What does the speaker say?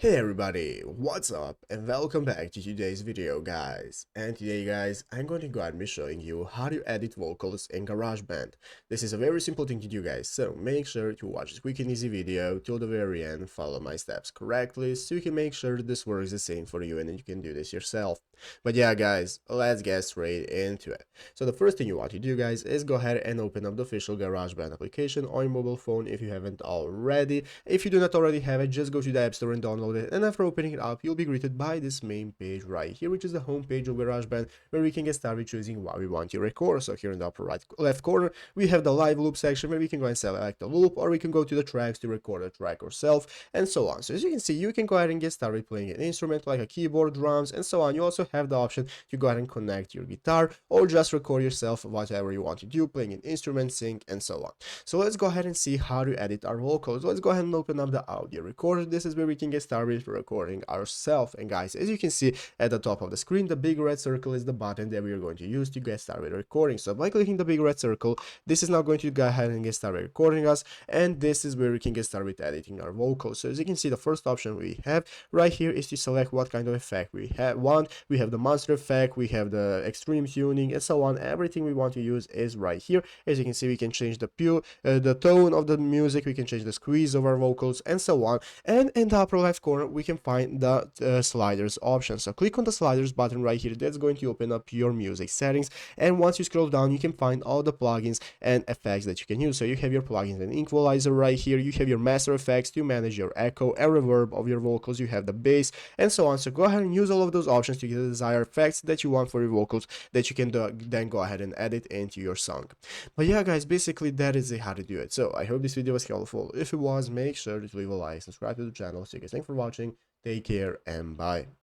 Hey everybody, what's up and welcome back to today's video guys. And today guys, I'm going to go ahead and be showing you how to edit vocals in GarageBand. This is a very simple thing to do guys, so make sure to watch this quick and easy video till the very end, follow my steps correctly so you can make sure that this works the same for you and then you can do this yourself. But yeah guys, let's get straight into it. So the first thing you want to do guys is go ahead and open up the official GarageBand application on your mobile phone if you haven't already. If you do not already have it, just go to the App Store and download it, and after opening it up, you'll be greeted by this main page right here, which is the home page of GarageBand, where we can get started choosing what we want to record. So here in the upper left corner, we have the live loop section where we can go and select a loop, or we can go to the tracks to record a track ourselves, and so on. So as you can see, you can go ahead and get started playing an instrument like a keyboard, drums, and so on. You also have the option to go ahead and connect your guitar, or just record yourself whatever you want to do, playing an instrument, sing, and so on. So let's go ahead and see how to edit our vocals. Let's go ahead and open up the audio recorder. This is where we can get started recording ourselves. And guys, as you can see at the top of the screen, the big red circle is the button that we are going to use to get started recording. So by clicking the big red circle, this is now going to go ahead and get started recording us, and this is where we can get started with editing our vocals. So as you can see, the first option we have right here is to select what kind of effect we want. We have the monster effect, we have the extreme tuning, and so on. Everything we want to use is right here. As you can see, we can change the tone of the music, we can change the squeeze of our vocals, and so on. And in the upper left corner, we can find the sliders option. So click on the sliders button right here. That's going to open up your music settings, and once you scroll down, you can find all the plugins and effects that you can use. So you have your plugins and equalizer right here, you have your master effects to manage your echo and reverb of your vocals, you have the bass, and so on. So go ahead and use all of those options to get the desired effects that you want for your vocals that you can then go ahead and edit into your song. But yeah guys, basically that is how to do it. So I hope this video was helpful. If it was, make sure to leave a like, subscribe to the channel. So you guys, thanks for watching, take care, and bye.